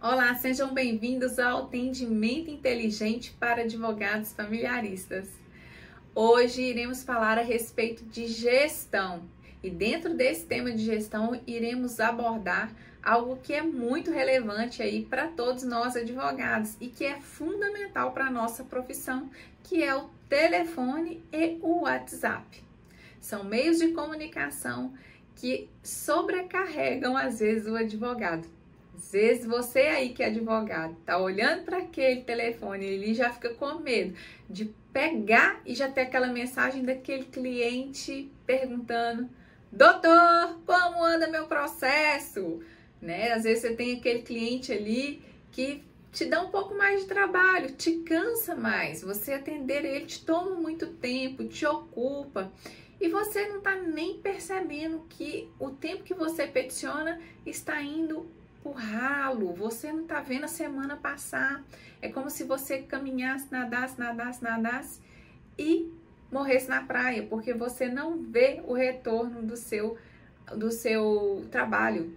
Olá, sejam bem-vindos ao Atendimento Inteligente para Advogados Familiaristas. Hoje iremos falar a respeito de gestão e dentro desse tema de gestão iremos abordar algo que é muito relevante aí para todos nós advogados e que é fundamental para a nossa profissão, que é o telefone e o WhatsApp. São meios de comunicação que sobrecarregam às vezes o advogado. Às vezes você aí que é advogado tá olhando para aquele telefone e já fica com medo de pegar e já ter aquela mensagem daquele cliente perguntando: doutor, como anda meu processo? Né? Às vezes você tem aquele cliente ali que te dá um pouco mais de trabalho, te cansa mais, você atender ele te toma muito tempo, te ocupa. E você não está nem percebendo que o tempo que você peticiona está indo por ralo, você não está vendo a semana passar. É como se você caminhasse, nadasse e morresse na praia, porque você não vê o retorno do seu trabalho.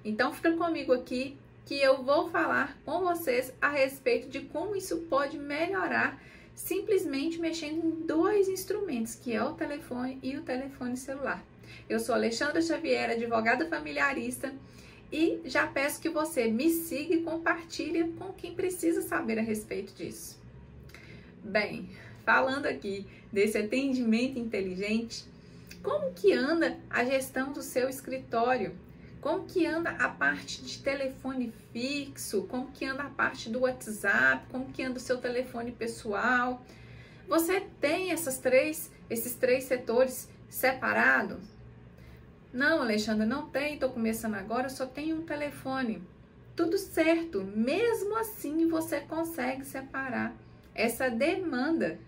Então fica comigo aqui que eu vou falar com vocês a respeito de como isso pode melhorar simplesmente mexendo em dois instrumentos, que é o telefone e o telefone celular. Eu sou Alexandra Xavier, advogada familiarista, e já peço que você me siga e compartilhe com quem precisa saber a respeito disso. Bem, falando aqui desse atendimento inteligente, como que anda a gestão do seu escritório? Como que anda a parte de telefone fixo? Como que anda a parte do WhatsApp? Como que anda o seu telefone pessoal? Você tem esses três setores separados? Não, Alexandra, não tem, estou começando agora, só tenho um telefone. Tudo certo, mesmo assim você consegue separar essa demanda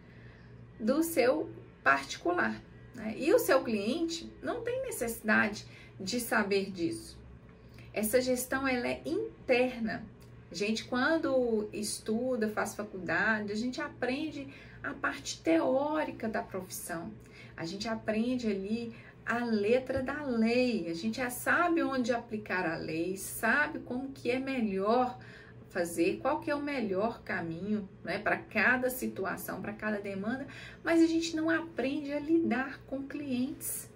do seu particular, né? E o seu cliente não tem necessidade de saber disso. Essa gestão ela é interna. A gente, quando estuda, faz faculdade, a gente aprende a parte teórica da profissão. A gente aprende ali a letra da lei. A gente já sabe onde aplicar a lei, sabe como que é melhor fazer, qual que é o melhor caminho, né, para cada situação, para cada demanda, mas a gente não aprende a lidar com clientes.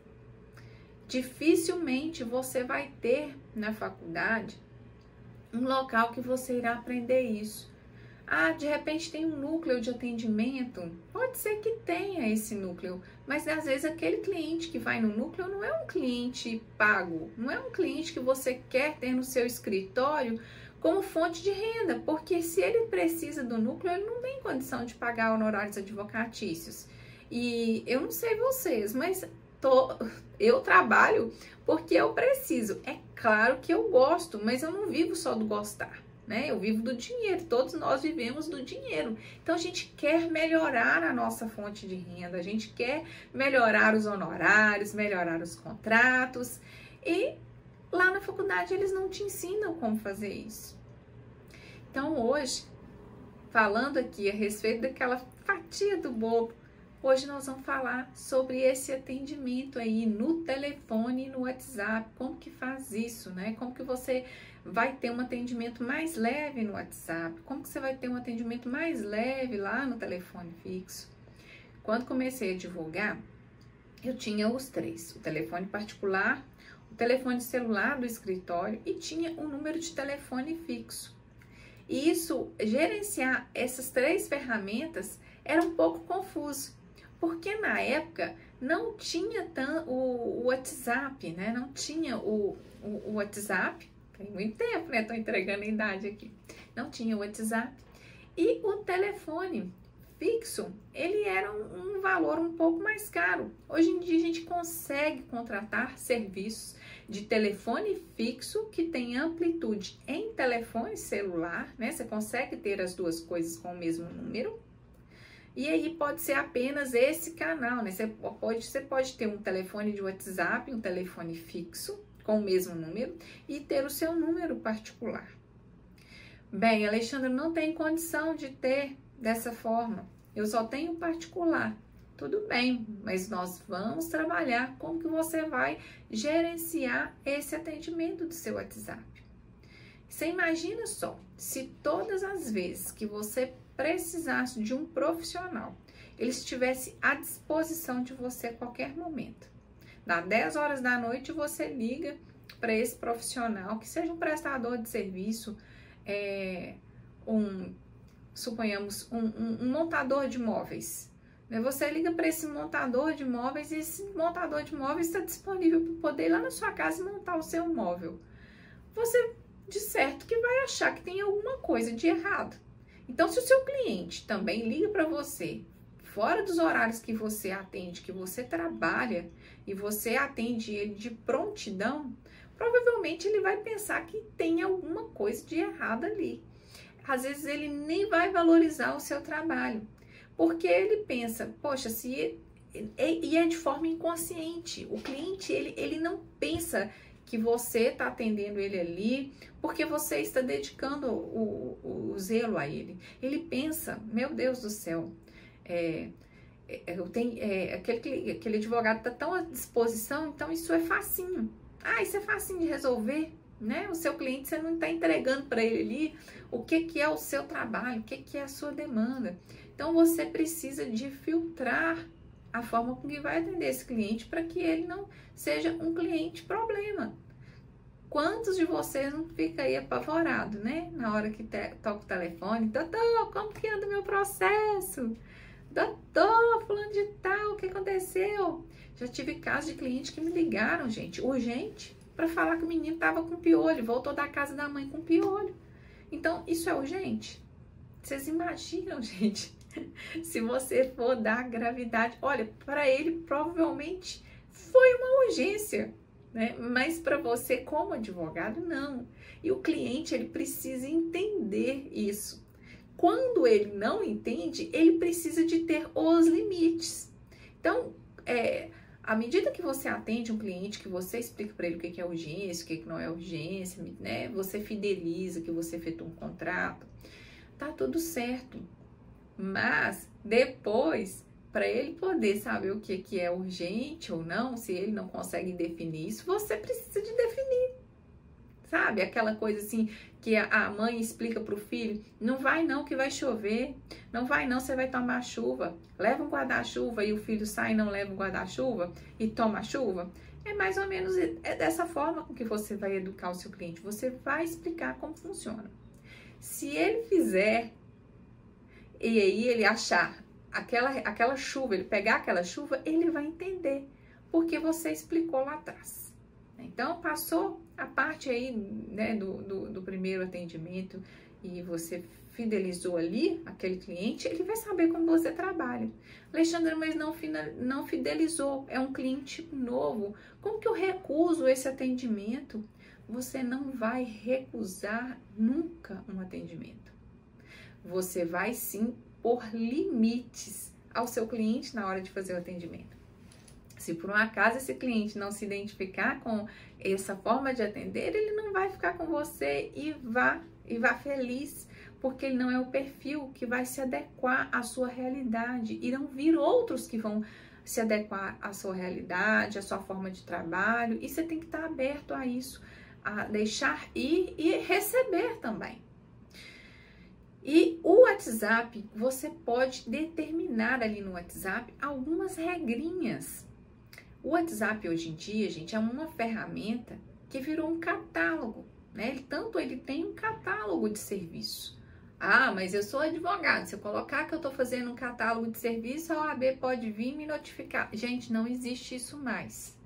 Dificilmente você vai ter na faculdade um local que você irá aprender isso. Ah, de repente tem um núcleo de atendimento. Pode ser que tenha esse núcleo, mas às vezes aquele cliente que vai no núcleo não é um cliente pago, não é um cliente que você quer ter no seu escritório como fonte de renda, porque se ele precisa do núcleo, ele não tem condição de pagar honorários advocatícios. E eu não sei vocês, mas eu trabalho porque eu preciso. É claro que eu gosto, mas eu não vivo só do gostar, né? Eu vivo do dinheiro, todos nós vivemos do dinheiro. Então a gente quer melhorar a nossa fonte de renda, a gente quer melhorar os honorários, melhorar os contratos, e lá na faculdade eles não te ensinam como fazer isso. Então hoje, falando aqui a respeito daquela fatia do bolo, hoje nós vamos falar sobre esse atendimento aí no telefone e no WhatsApp, como que faz isso, né? Como que você vai ter um atendimento mais leve no WhatsApp, como que você vai ter um atendimento mais leve lá no telefone fixo. Quando comecei a divulgar, eu tinha os três, o telefone particular, o telefone celular do escritório e tinha o número de telefone fixo. E isso, gerenciar essas três ferramentas era um pouco confuso, porque na época não tinha o WhatsApp, né? Não tinha o WhatsApp, tem muito tempo, né? Tô entregando a idade aqui. Não tinha o WhatsApp. E o telefone fixo, ele era um valor um pouco mais caro. Hoje em dia a gente consegue contratar serviços de telefone fixo que tem amplitude em telefone celular, né? Você consegue ter as duas coisas com o mesmo número. E aí pode ser apenas esse canal, né? Você pode ter um telefone de WhatsApp, um telefone fixo com o mesmo número e ter o seu número particular. Bem, Alexandra, não tem condição de ter dessa forma. Eu só tenho particular. Tudo bem, mas nós vamos trabalhar como que você vai gerenciar esse atendimento do seu WhatsApp. Você imagina só, se todas as vezes que você precisasse de um profissional, ele estivesse à disposição de você a qualquer momento. Dá 10 horas da noite, você liga para esse profissional, que seja um prestador de serviço, suponhamos, um montador de móveis. Você liga para esse montador de móveis e esse montador de móveis está disponível para poder ir lá na sua casa e montar o seu móvel. Você, de certo, que vai achar que tem alguma coisa de errado. Então, se o seu cliente também liga para você, fora dos horários que você atende, que você trabalha, e você atende ele de prontidão, provavelmente ele vai pensar que tem alguma coisa de errado ali. Às vezes ele nem vai valorizar o seu trabalho, porque ele pensa, poxa, e é de forma inconsciente. O cliente, ele não pensa que você está atendendo ele ali porque você está dedicando o zelo a ele. Ele pensa, meu Deus do céu, aquele advogado está tão à disposição, então isso é facinho. Isso é facinho de resolver, né? O seu cliente, você não está entregando para ele ali o que é o seu trabalho, o que é a sua demanda. Então, você precisa de filtrar a forma com que vai atender esse cliente para que ele não seja um cliente problema. Quantos de vocês não ficam aí apavorado, né? Na hora que toca o telefone, doutor, como que anda o meu processo? Doutor, fulano de tal, o que aconteceu? Já tive casos de clientes que me ligaram, gente, urgente, para falar que o menino estava com piolho, voltou da casa da mãe com piolho. Então, isso é urgente? Vocês imaginam, gente? Se você for dar gravidade, olha, para ele provavelmente foi uma urgência, né? Mas para você como advogado, não. E o cliente, ele precisa entender isso. Quando ele não entende, ele precisa de ter os limites. Então, à medida que você atende um cliente, que você explica para ele o que é urgência, o que não é urgência, né? Você fideliza que você efetua um contrato, tá tudo certo. Mas depois, para ele poder saber o que é urgente ou não, se ele não consegue definir isso, você precisa de definir. Sabe? Aquela coisa assim que a mãe explica para o filho, não vai não que vai chover, não vai não, você vai tomar chuva, leva um guarda-chuva, e o filho sai e não leva um guarda-chuva e toma chuva. É mais ou menos dessa forma com que você vai educar o seu cliente, você vai explicar como funciona. Se ele fizer, e aí ele achar aquela chuva, ele pegar aquela chuva, ele vai entender, porque você explicou lá atrás. Então, passou a parte aí, né, do primeiro atendimento e você fidelizou ali aquele cliente, ele vai saber como você trabalha. Alexandra, mas não fidelizou, é um cliente novo. Como que eu recuso esse atendimento? Você não vai recusar nunca um atendimento. Você vai sim pôr limites ao seu cliente na hora de fazer o atendimento. Se por um acaso esse cliente não se identificar com essa forma de atender, ele não vai ficar com você e vá feliz, porque ele não é o perfil que vai se adequar à sua realidade. Irão vir outros que vão se adequar à sua realidade, à sua forma de trabalho, e você tem que estar aberto a isso, a deixar ir e receber também. E o WhatsApp, você pode determinar ali no WhatsApp algumas regrinhas. O WhatsApp hoje em dia, gente, é uma ferramenta que virou um catálogo, né? Ele tem um catálogo de serviço. Mas eu sou advogado, se eu colocar que eu estou fazendo um catálogo de serviço, a OAB pode vir me notificar. Gente, não existe isso mais.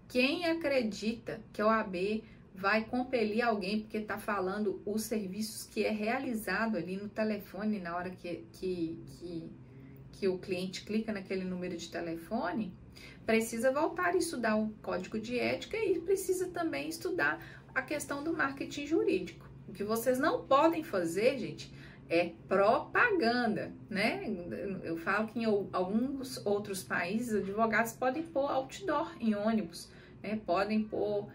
Quem acredita que a OAB vai compelir alguém porque está falando os serviços que é realizado ali no telefone na hora que o cliente clica naquele número de telefone, precisa voltar a estudar o código de ética e precisa também estudar a questão do marketing jurídico. O que vocês não podem fazer, gente, é propaganda, né? Eu falo que em alguns outros países, advogados podem pôr outdoor em ônibus, né? Podem pôr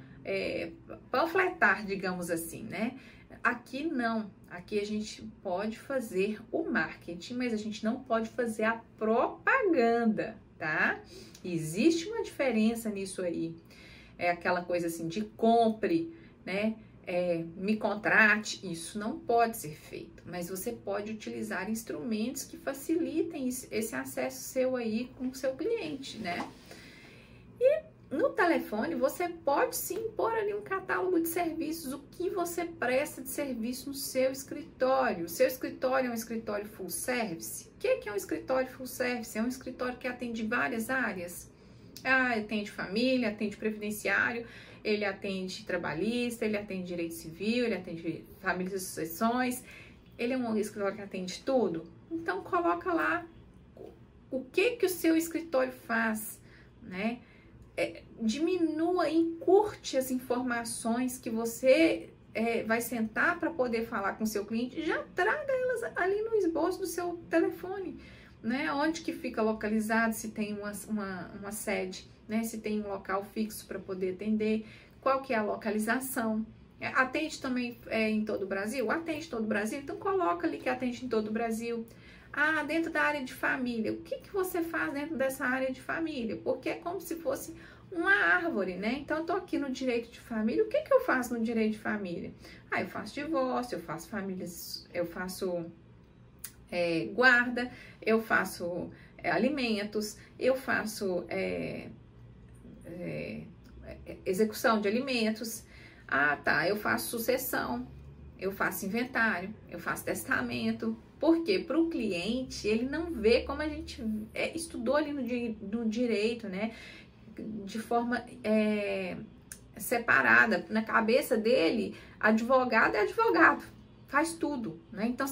panfletar, digamos assim, né? Aqui não, aqui a gente pode fazer o marketing, mas a gente não pode fazer a propaganda, tá? Existe uma diferença nisso aí, é aquela coisa assim de compre, né? me contrate, isso não pode ser feito, mas você pode utilizar instrumentos que facilitem esse acesso seu aí com o seu cliente, né? E no telefone você pode sim pôr ali um catálogo de serviços, o que você presta de serviço no seu escritório. O seu escritório é um escritório full service? O que é um escritório full service? É um escritório que atende várias áreas. Atende família, atende previdenciário, ele atende trabalhista, ele atende direito civil, ele atende famílias e sucessões, ele é um escritório que atende tudo. Então coloca lá o que o seu escritório faz, né? Diminua, encurte as informações que você vai sentar para poder falar com o seu cliente, já traga elas ali no esboço do seu telefone, né? Onde que fica localizado, se tem uma sede, né? Se tem um local fixo para poder atender, qual que é a localização. Atende também em todo o Brasil? Atende todo o Brasil, então coloca ali que atende em todo o Brasil. Dentro da área de família, o que você faz dentro dessa área de família? Porque é como se fosse uma árvore, né? Então, eu tô aqui no direito de família, o que eu faço no direito de família? Eu faço divórcio, eu faço famílias, eu faço guarda, eu faço alimentos, eu faço execução de alimentos, eu faço sucessão, eu faço inventário, eu faço testamento. Porque para o cliente, ele não vê como a gente estudou ali no direito, né? De forma separada. Na cabeça dele, advogado é advogado, faz tudo, né? Então,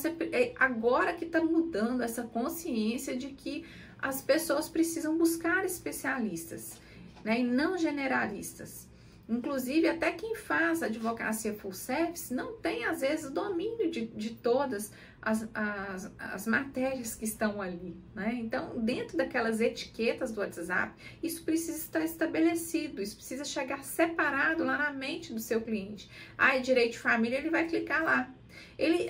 agora que está mudando essa consciência de que as pessoas precisam buscar especialistas, né? E não generalistas. Inclusive, até quem faz advocacia full service não tem, às vezes, domínio de todas as matérias que estão ali, né? Então, dentro daquelas etiquetas do WhatsApp, isso precisa estar estabelecido, isso precisa chegar separado lá na mente do seu cliente. Direito de família, ele vai clicar lá.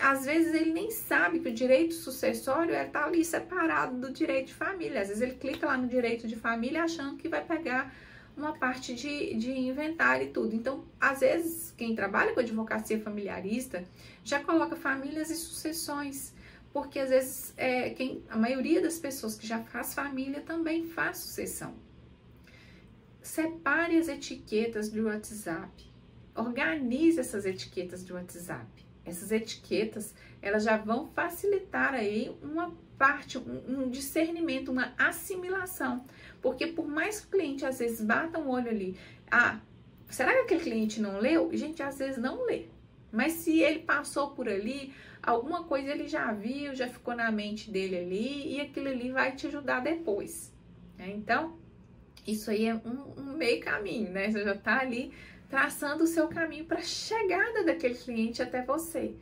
Às vezes, ele nem sabe que o direito sucessório está ali separado do direito de família. Às vezes, ele clica lá no direito de família achando que vai pegar uma parte de inventário e tudo. Então, às vezes, quem trabalha com advocacia familiarista já coloca famílias e sucessões, porque às vezes a maioria das pessoas que já faz família também faz sucessão. Separe as etiquetas do WhatsApp, organize essas etiquetas do WhatsApp. Essas etiquetas, elas já vão facilitar aí uma parte, um discernimento, uma assimilação. Porque por mais que o cliente às vezes bata um olho ali, será que aquele cliente não leu? Gente, às vezes não lê. Mas se ele passou por ali, alguma coisa ele já viu, já ficou na mente dele ali, e aquilo ali vai te ajudar depois, né? Então, isso aí é um meio caminho, né? Você já tá ali traçando o seu caminho para a chegada daquele cliente até você.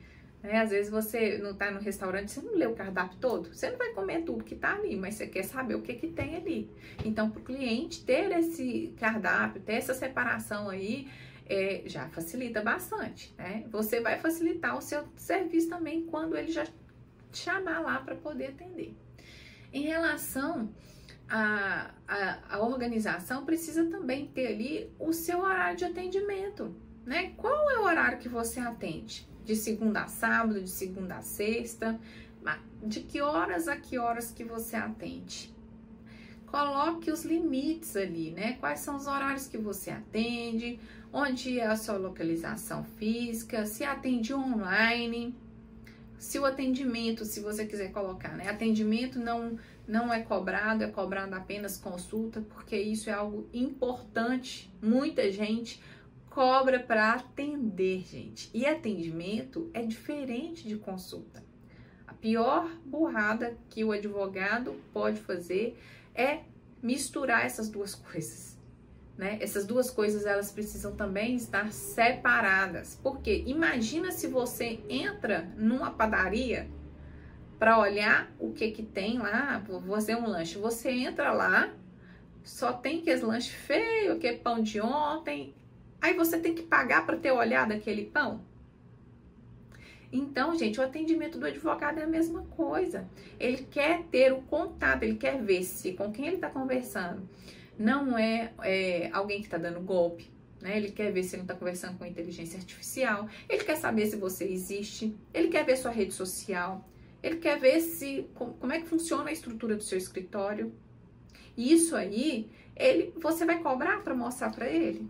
Às vezes você não tá no restaurante, você não lê o cardápio todo, você não vai comer tudo que tá ali, mas você quer saber o que tem ali. Então, para o cliente ter esse cardápio, ter essa separação aí, já facilita bastante, né? Você vai facilitar o seu serviço também quando ele já te chamar lá para poder atender. Em relação à organização, precisa também ter ali o seu horário de atendimento, né? Qual é o horário que você atende? De segunda a sábado, de segunda a sexta, de que horas a que horas que você atende? Coloque os limites ali, né? Quais são os horários que você atende, onde é a sua localização física, se atende online, se o atendimento, se você quiser colocar, né? Atendimento não é cobrado apenas consulta, porque isso é algo importante. Muita gente cobra para atender, gente. E atendimento é diferente de consulta. A pior burrada que o advogado pode fazer é misturar essas duas coisas, né? Essas duas coisas, elas precisam também estar separadas. Porque imagina se você entra numa padaria para olhar o que tem lá, vou fazer um lanche. Você entra lá, só tem aqueles lanches feios, aquele pão de ontem. Aí você tem que pagar para ter olhado aquele pão? Então, gente, o atendimento do advogado é a mesma coisa. Ele quer ter o contato, ele quer ver se com quem ele está conversando não é alguém que está dando golpe, né? Ele quer ver se ele não está conversando com inteligência artificial, ele quer saber se você existe, ele quer ver sua rede social, ele quer ver como é que funciona a estrutura do seu escritório. E isso aí, você vai cobrar para mostrar para ele?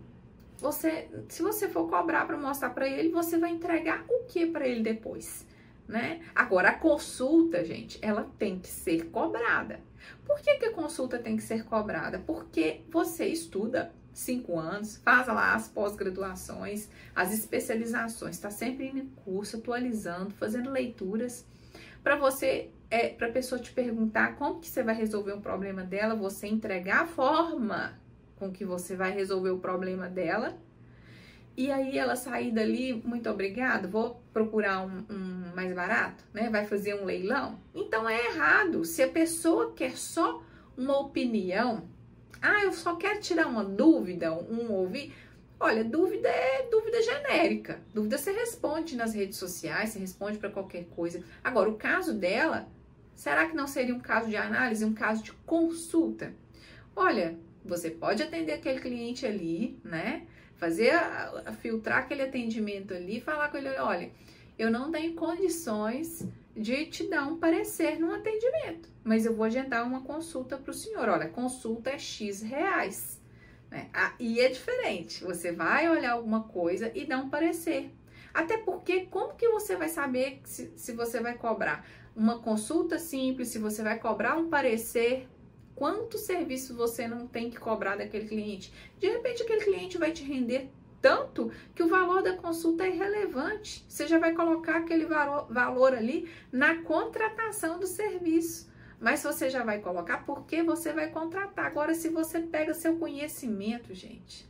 Se você for cobrar para mostrar para ele, você vai entregar o que para ele depois, né? Agora, a consulta, gente, ela tem que ser cobrada. Por que a consulta tem que ser cobrada? Porque você estuda 5 anos, faz lá as pós-graduações, as especializações, está sempre indo em curso, atualizando, fazendo leituras, para para a pessoa te perguntar como que você vai resolver o problema dela, você entregar a forma com que você vai resolver o problema dela, e aí ela sair dali, muito obrigada, vou procurar um mais barato, né? Vai fazer um leilão. Então é errado. Se a pessoa quer só uma opinião, eu só quero tirar uma dúvida, ouvir. Olha, dúvida é dúvida genérica. Dúvida você responde nas redes sociais, você responde para qualquer coisa. Agora, o caso dela, será que não seria um caso de análise, um caso de consulta? Olha, você pode atender aquele cliente ali, né? Fazer, filtrar aquele atendimento ali, falar com ele, olha, eu não tenho condições de te dar um parecer num atendimento, mas eu vou agendar uma consulta para o senhor. Olha, consulta é X reais, né? E é diferente, você vai olhar alguma coisa e dar um parecer. Até porque, como que você vai saber se você vai cobrar uma consulta simples, se você vai cobrar um parecer? Quanto serviço você não tem que cobrar daquele cliente? De repente, aquele cliente vai te render tanto que o valor da consulta é irrelevante. Você já vai colocar aquele valor ali na contratação do serviço. Mas você já vai colocar porque você vai contratar. Agora, se você pega seu conhecimento, gente,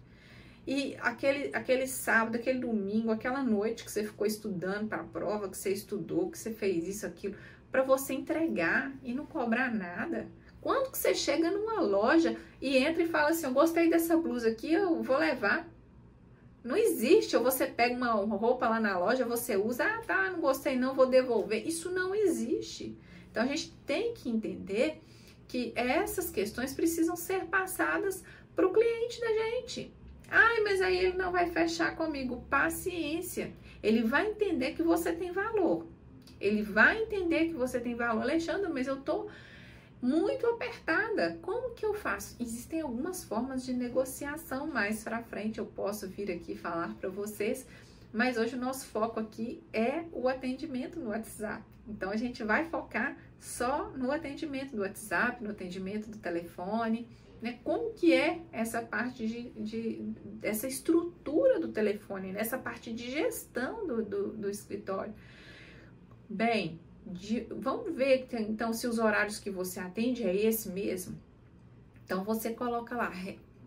e aquele sábado, aquele domingo, aquela noite que você ficou estudando para a prova, que você estudou, que você fez isso, aquilo, para você entregar e não cobrar nada. Quando que você chega numa loja e entra e fala assim, eu gostei dessa blusa aqui, eu vou levar. Não existe. Ou você pega uma roupa lá na loja, você usa, não gostei não, vou devolver. Isso não existe. Então, a gente tem que entender que essas questões precisam ser passadas para o cliente da gente. Mas aí ele não vai fechar comigo. Paciência. Ele vai entender que você tem valor. Ele vai entender que você tem valor. Alexandra, mas eu tô muito apertada. Como que eu faço? Existem algumas formas de negociação. Mais pra frente eu posso vir aqui falar para vocês. Mas hoje o nosso foco aqui é o atendimento no WhatsApp. Então, a gente vai focar só no atendimento do WhatsApp, no atendimento do telefone, né? Como que é essa parte dessa estrutura do telefone, nessa parte de gestão do escritório. Bem, vamos ver então se os horários que você atende é esse mesmo. Então, você coloca lá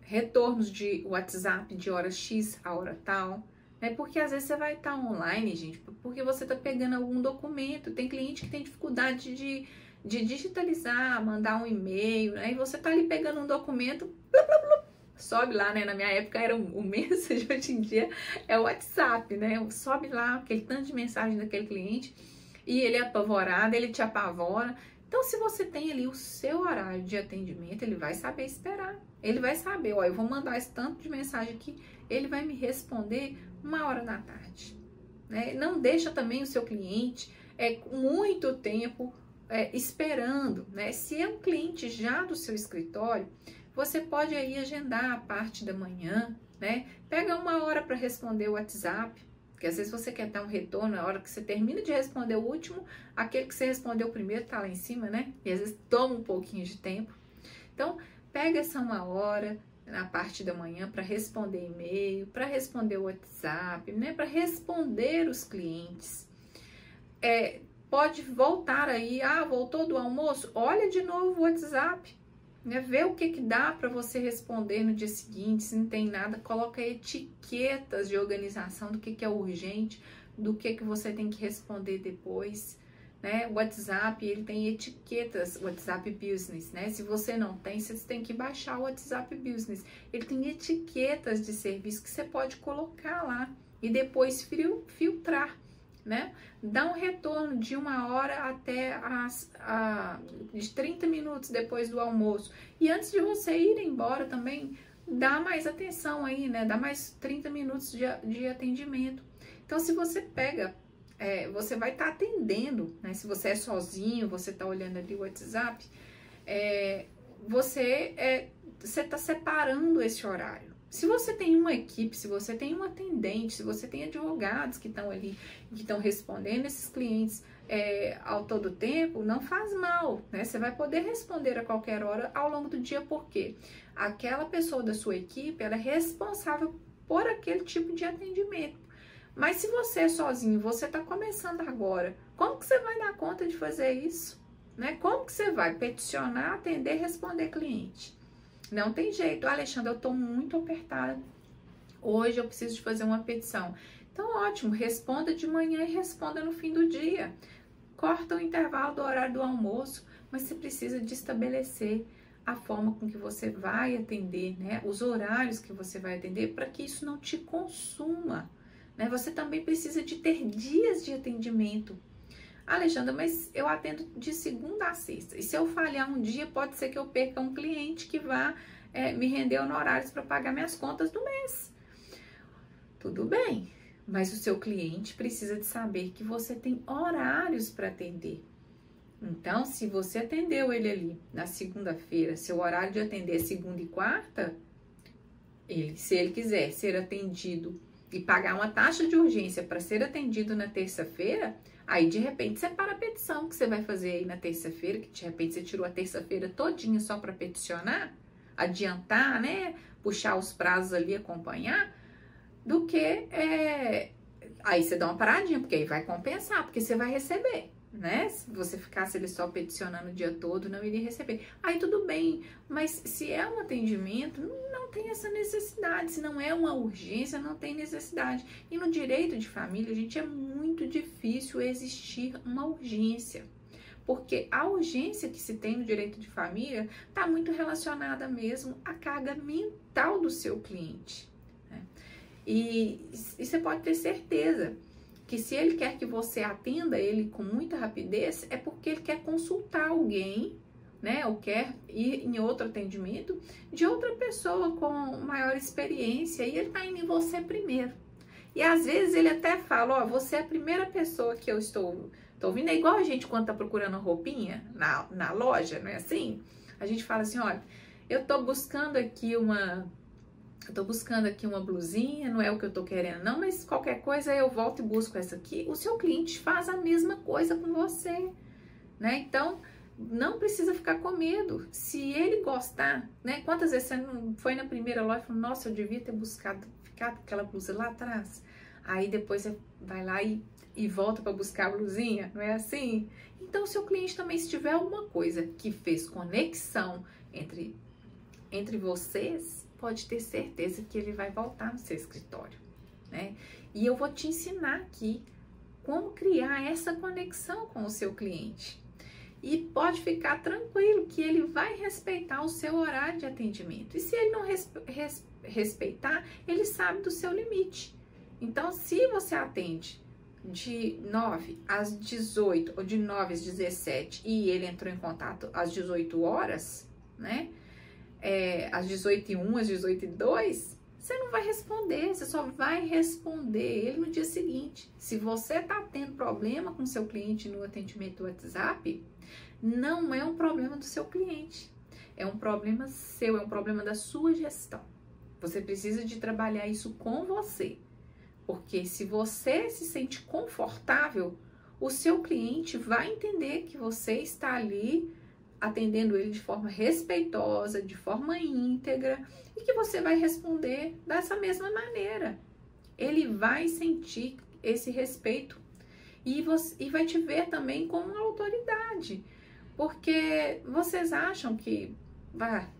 retornos de WhatsApp de hora X a hora tal. Porque às vezes você vai estar online, gente, porque você está pegando algum documento. Tem cliente que tem dificuldade de digitalizar, mandar um e-mail, né? E você tá ali pegando um documento, blu, blu, blu, sobe lá, né? Na minha época era o Message, hoje em dia é o WhatsApp, né? Sobe lá aquele tanto de mensagem daquele cliente e ele é apavorado, ele te apavora. Então, se você tem ali o seu horário de atendimento, ele vai saber esperar. Ele vai saber, ó, eu vou mandar esse tanto de mensagem aqui, ele vai me responder 1h da tarde. Né? Não deixa também o seu cliente muito tempo esperando. Né? Se é um cliente já do seu escritório, você pode aí agendar a parte da manhã, né? Pega 1 hora para responder o WhatsApp, porque às vezes você quer dar um retorno na hora que você termina de responder o último, aquele que você respondeu primeiro tá lá em cima, né? E às vezes toma um pouquinho de tempo. Então, pega essa 1 hora na parte da manhã para responder e-mail, para responder o WhatsApp, né? Para responder os clientes. Pode voltar aí, voltou do almoço, olha de novo o WhatsApp, né? Vê o que dá para você responder no dia seguinte, se não tem nada, coloca etiquetas de organização do que é urgente, do que você tem que responder depois, né? O WhatsApp, ele tem etiquetas, WhatsApp Business, né? Se você não tem, você tem que baixar o WhatsApp Business. Ele tem etiquetas de serviço que você pode colocar lá e depois filtrar, né? Dá um retorno de 1 hora até de 30 minutos depois do almoço. E antes de você ir embora também, dá mais atenção aí, né? Dá mais 30 minutos de atendimento. Então, se você pega, você vai estar atendendo, né? Se você é sozinho, você está olhando ali o WhatsApp, você está separando esse horário. Se você tem uma equipe, se você tem um atendente, se você tem advogados que estão ali, que estão respondendo esses clientes ao todo tempo, não faz mal, né? Você vai poder responder a qualquer hora ao longo do dia, porque aquela pessoa da sua equipe, ela é responsável por aquele tipo de atendimento. Mas se você é sozinho, você está começando agora, como que você vai dar conta de fazer isso? Né? Como que você vai peticionar, atender, responder cliente? Não tem jeito. Alexandre, eu estou muito apertada. Hoje eu preciso de fazer uma petição. Então, ótimo, responda de manhã e responda no fim do dia. Corta o intervalo do horário do almoço, mas você precisa de estabelecer a forma com que você vai atender, né? Os horários que você vai atender, para que isso não te consuma, né? Você também precisa de ter dias de atendimento. Alexandra, mas eu atendo de segunda a sexta. E se eu falhar um dia, pode ser que eu perca um cliente que vá me render honorários para pagar minhas contas do mês. Tudo bem, mas o seu cliente precisa de saber que você tem horários para atender. Então, se você atendeu ele ali na segunda-feira, seu horário de atender é segunda e quarta, se ele quiser ser atendido e pagar uma taxa de urgência para ser atendido na terça-feira, aí de repente separa a petição que você vai fazer aí na terça-feira, que de repente você tirou a terça-feira todinha só para peticionar, adiantar, né, puxar os prazos ali, acompanhar, do que aí você dá uma paradinha, porque aí vai compensar, porque você vai receber, né? Se você ficasse ele só peticionando o dia todo, não iria receber. Aí tudo bem, mas se é um atendimento, não tem essa necessidade. Se não é uma urgência, não tem necessidade. E no direito de família, gente, é muito difícil existir uma urgência. Porque a urgência que se tem no direito de família está muito relacionada mesmo à carga mental do seu cliente, né? E você pode ter certeza que se ele quer que você atenda ele com muita rapidez, é porque ele quer consultar alguém, né? Ou quer ir em outro atendimento de outra pessoa com maior experiência e ele tá indo em você primeiro. E às vezes ele até fala, ó, você é a primeira pessoa que eu estou ouvindo. É igual a gente quando tá procurando roupinha na loja, não é assim? A gente fala assim, olha, eu tô buscando aqui uma blusinha, não é o que eu tô querendo não, mas qualquer coisa eu volto e busco essa aqui. O seu cliente faz a mesma coisa com você, né? Então, não precisa ficar com medo. Se ele gostar, né? Quantas vezes você não foi na primeira loja e falou, nossa, eu devia ter ficado aquela blusa lá atrás. Aí depois você vai lá e volta para buscar a blusinha, não é assim? Então, se o cliente também, se tiver alguma coisa que fez conexão entre vocês, pode ter certeza que ele vai voltar no seu escritório, né? E eu vou te ensinar aqui como criar essa conexão com o seu cliente. E pode ficar tranquilo que ele vai respeitar o seu horário de atendimento. E se ele não respeitar, ele sabe do seu limite. Então, se você atende de 9 às 18 ou de 9 às 17 e ele entrou em contato às 18 horas, né? Às 18h01, às 18h02, você não vai responder, você só vai responder ele no dia seguinte. Se você tá tendo problema com seu cliente no atendimento do WhatsApp, não é um problema do seu cliente, é um problema seu, é um problema da sua gestão. Você precisa de trabalhar isso com você, porque se você se sente confortável, o seu cliente vai entender que você está ali atendendo ele de forma respeitosa, de forma íntegra, e que você vai responder dessa mesma maneira. Ele vai sentir esse respeito e vai te ver também como uma autoridade, porque vocês acham que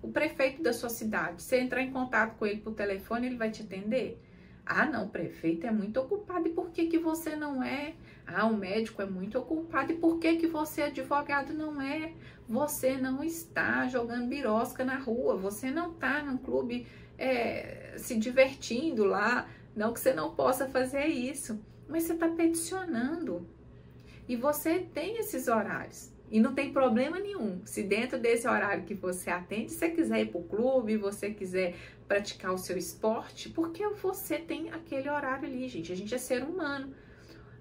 o prefeito da sua cidade, você entrar em contato com ele por telefone, ele vai te atender? Ah, não, o prefeito é muito ocupado, e por que você não é? Ah, o médico é muito ocupado, e por que você, advogado, não é? Você não está jogando birosca na rua, você não está num clube se divertindo lá, não que você não possa fazer isso, mas você está peticionando, e você tem esses horários. E não tem problema nenhum. Se dentro desse horário que você atende, você quiser ir para o clube, você quiser praticar o seu esporte, porque você tem aquele horário ali, gente. A gente é ser humano.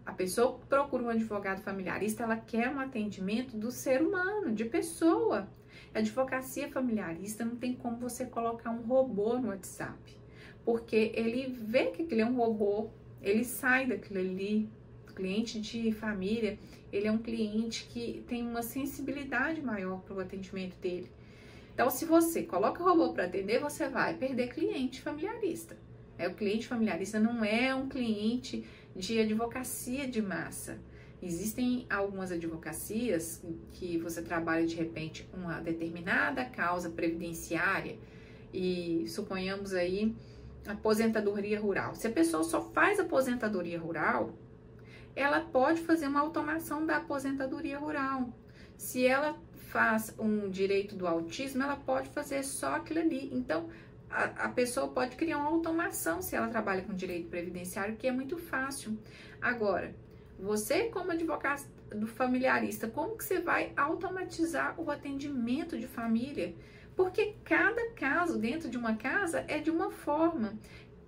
A pessoa que procura um advogado familiarista, ela quer um atendimento do ser humano, de pessoa. A advocacia familiarista não tem como você colocar um robô no WhatsApp, porque ele vê que aquele é um robô, ele sai daquilo ali. O cliente de família, ele é um cliente que tem uma sensibilidade maior para o atendimento dele. Então, se você coloca o robô para atender, você vai perder cliente familiarista. O cliente familiarista não é um cliente de advocacia de massa. Existem algumas advocacias que você trabalha de repente uma determinada causa previdenciária e suponhamos aí aposentadoria rural. Se a pessoa só faz aposentadoria rural, ela pode fazer uma automação da aposentadoria rural. Se ela faz um direito do autismo, ela pode fazer só aquilo ali. Então, a pessoa pode criar uma automação se ela trabalha com direito previdenciário, que é muito fácil. Agora, você como advogado familiarista, como que você vai automatizar o atendimento de família? Porque cada caso dentro de uma casa é de uma forma.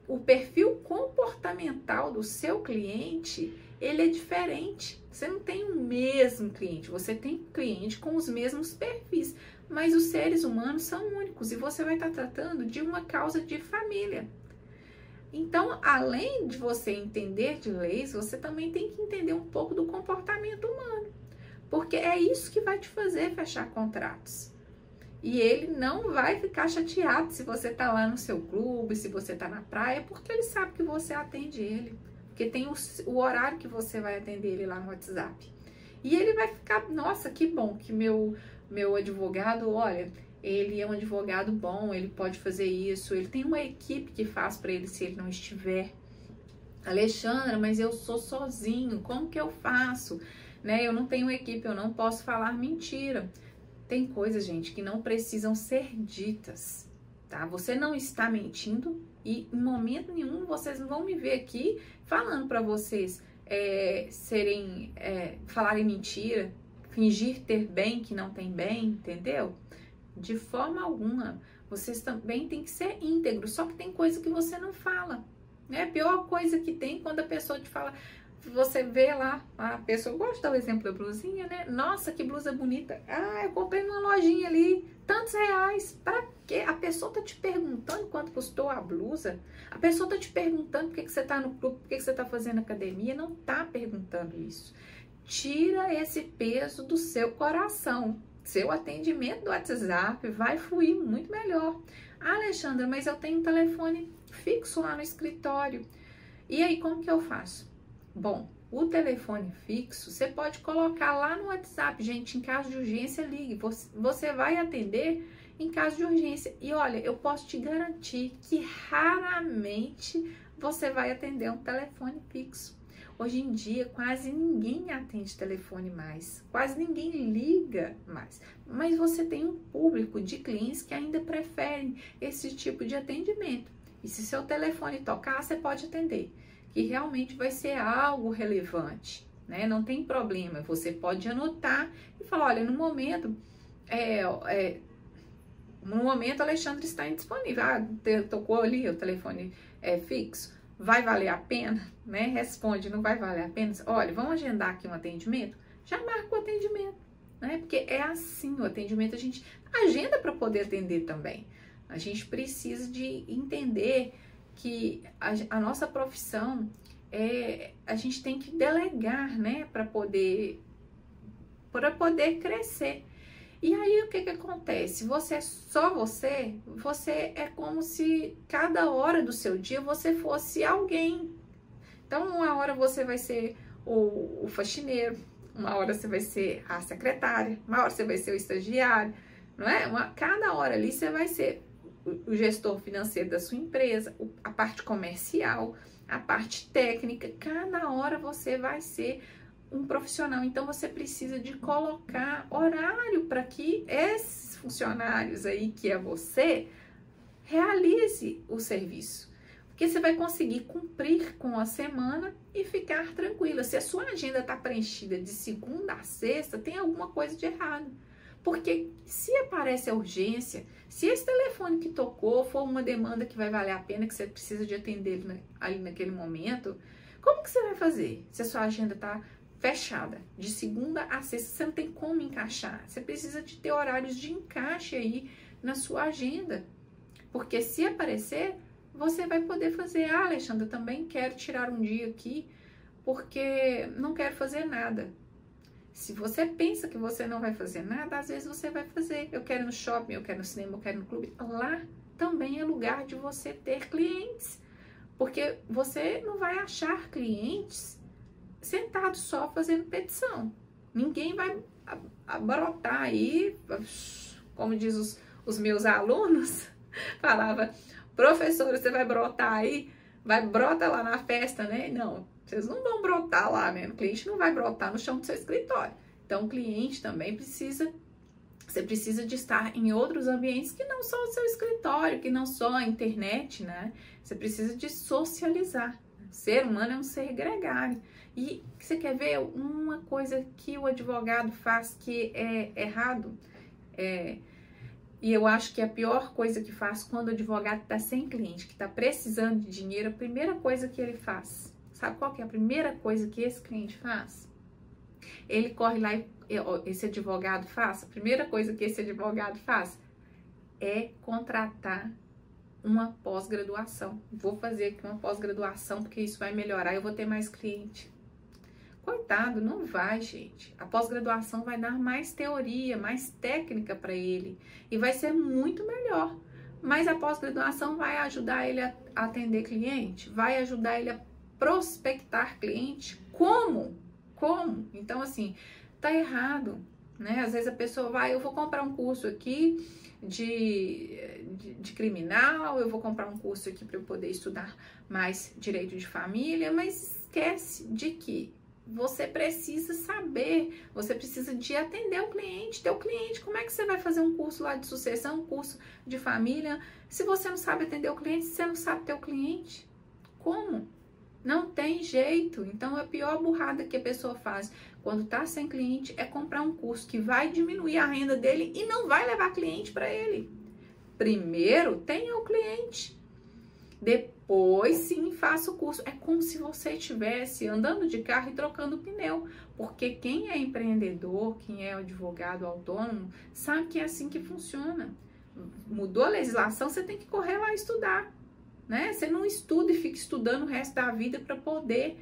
O perfil comportamental do seu cliente, ele é diferente. Você não tem o mesmo cliente, você tem cliente com os mesmos perfis, mas os seres humanos são únicos e você vai estar tratando de uma causa de família. Então, além de você entender de leis, você também tem que entender um pouco do comportamento humano, porque é isso que vai te fazer fechar contratos. E ele não vai ficar chateado se você tá lá no seu clube, se você tá na praia, porque ele sabe que você atende ele. Porque tem o horário que você vai atender ele lá no WhatsApp. E ele vai ficar, nossa, que bom que meu advogado, olha, ele é um advogado bom, ele pode fazer isso, ele tem uma equipe que faz para ele se ele não estiver. Alexandra, mas eu sou sozinho, como que eu faço? Né? Eu não tenho equipe, eu não posso falar mentira. Tem coisas, gente, que não precisam ser ditas, tá? Você não está mentindo e em momento nenhum vocês não vão me ver aqui falando para vocês falarem mentira, fingir ter bem que não tem bem, entendeu? De forma alguma. Vocês também têm que ser íntegros, só que tem coisa que você não fala, né? A pior coisa que tem quando a pessoa te fala... Você vê lá, a pessoa gosta de dar o exemplo da blusinha, né? Nossa, que blusa bonita. Ah, eu comprei numa lojinha ali, tantos reais. Pra quê? A pessoa tá te perguntando quanto custou a blusa. A pessoa tá te perguntando por que você tá no clube, por que você tá fazendo academia. Não tá perguntando isso. Tira esse peso do seu coração. Seu atendimento do WhatsApp vai fluir muito melhor. Ah, Alexandra, mas eu tenho um telefone fixo lá no escritório. E aí, como que eu faço? Bom, o telefone fixo, você pode colocar lá no WhatsApp, gente, em caso de urgência, ligue, você vai atender em caso de urgência. E olha, eu posso te garantir que raramente você vai atender um telefone fixo. Hoje em dia, quase ninguém atende telefone mais, quase ninguém liga mais. Mas você tem um público de clientes que ainda preferem esse tipo de atendimento. E se seu telefone tocar, você pode atender. Que realmente vai ser algo relevante, né? Não tem problema, você pode anotar e falar, olha, no momento Alexandre está indisponível, tocou ali o telefone fixo, vai valer a pena, né? Responde, não vai valer a pena, olha, vamos agendar aqui um atendimento, já marca o atendimento, né? Porque é assim, o atendimento a gente agenda para poder atender também, a gente precisa de entender que a nossa profissão, a gente tem que delegar, né, para poder crescer. E aí, o que acontece? Você é como se cada hora do seu dia você fosse alguém. Então, uma hora você vai ser o faxineiro, uma hora você vai ser a secretária, uma hora você vai ser o estagiário, não é? Cada hora ali você vai ser o gestor financeiro da sua empresa, a parte comercial, a parte técnica, cada hora você vai ser um profissional. Então, você precisa de colocar horário para que esses funcionários aí, que é você, realize o serviço. Porque você vai conseguir cumprir com a semana e ficar tranquila. Se a sua agenda está preenchida de segunda a sexta, tem alguma coisa de errado. Porque se aparece a urgência, se esse telefone que tocou for uma demanda que vai valer a pena, que você precisa de atender ali naquele momento, como que você vai fazer? Se a sua agenda está fechada, de segunda a sexta, você não tem como encaixar. Você precisa de ter horários de encaixe aí na sua agenda. Porque se aparecer, você vai poder fazer. Ah, Alexandra, também quero tirar um dia aqui, porque não quero fazer nada. Se você pensa que você não vai fazer nada, às vezes você vai fazer. Eu quero ir no shopping, eu quero ir no cinema, eu quero ir no clube. Lá também é lugar de você ter clientes. Porque você não vai achar clientes sentados só fazendo petição. Ninguém vai brotar aí, como diz os meus alunos, falava, professora, você vai brotar aí, brota lá na festa, né? Não, vocês não vão brotar lá, né? O cliente não vai brotar no chão do seu escritório. Então, o cliente também você precisa de estar em outros ambientes que não só o seu escritório, que não só a internet, né? Você precisa de socializar. O ser humano é um ser gregário. E você quer ver uma coisa que o advogado faz que é errado? E eu acho que a pior coisa que faz quando o advogado está sem cliente, que está precisando de dinheiro, a primeira coisa que ele faz, sabe qual que é a primeira coisa que esse cliente faz? Ele corre lá e esse advogado faz, a primeira coisa que esse advogado faz é contratar uma pós-graduação. Vou fazer aqui uma pós-graduação porque isso vai melhorar, eu vou ter mais cliente. Coitado, não vai, gente. A pós-graduação vai dar mais teoria, mais técnica para ele e vai ser muito melhor. Mas a pós-graduação vai ajudar ele a atender cliente, vai ajudar ele a prospectar cliente. Como? Como? Então, assim, tá errado, né? Às vezes a pessoa vai, eu vou comprar um curso aqui de criminal, eu vou comprar um curso aqui para eu poder estudar mais direito de família, mas esquece de que você precisa saber, você precisa de atender o cliente, teu cliente. Como é que você vai fazer um curso lá de sucessão, um curso de família, se você não sabe atender o cliente, se você não sabe ter o cliente? Como? Não tem jeito. Então, a pior burrada que a pessoa faz quando tá sem cliente é comprar um curso que vai diminuir a renda dele e não vai levar cliente para ele. Primeiro, tenha o cliente. Depois, sim, faça o curso. É como se você estivesse andando de carro e trocando pneu. Porque quem é empreendedor, quem é advogado autônomo, sabe que é assim que funciona. Mudou a legislação, você tem que correr lá estudar, né? Você não estuda e fica estudando o resto da vida para poder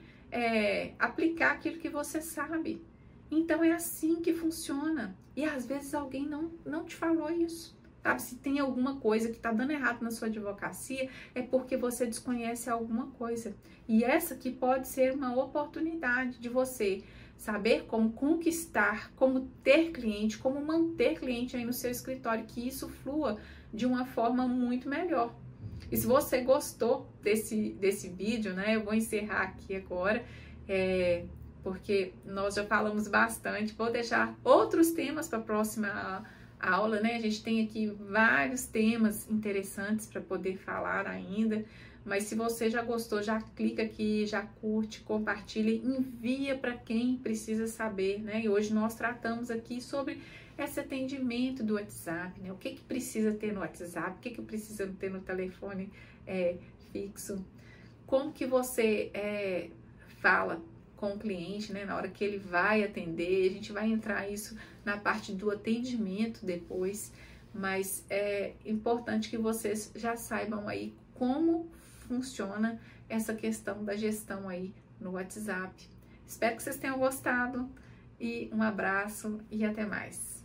aplicar aquilo que você sabe. Então, é assim que funciona. E às vezes alguém não te falou isso. Sabe? Se tem alguma coisa que está dando errado na sua advocacia, é porque você desconhece alguma coisa. E essa que pode ser uma oportunidade de você saber como conquistar, como ter cliente, como manter cliente aí no seu escritório, que isso flua de uma forma muito melhor. E se você gostou desse vídeo, né, eu vou encerrar aqui agora, porque nós já falamos bastante, vou deixar outros temas para a próxima aula, né? A gente tem aqui vários temas interessantes para poder falar ainda, mas se você já gostou, já clica aqui, já curte, compartilha, envia para quem precisa saber, né? E hoje nós tratamos aqui sobre esse atendimento do WhatsApp, né? O que precisa ter no WhatsApp, o que precisa ter no telefone fixo, como que você fala com o cliente, né, na hora que ele vai atender. A gente vai entrar isso na parte do atendimento depois, mas é importante que vocês já saibam aí como funciona essa questão da gestão aí no WhatsApp. Espero que vocês tenham gostado e um abraço e até mais.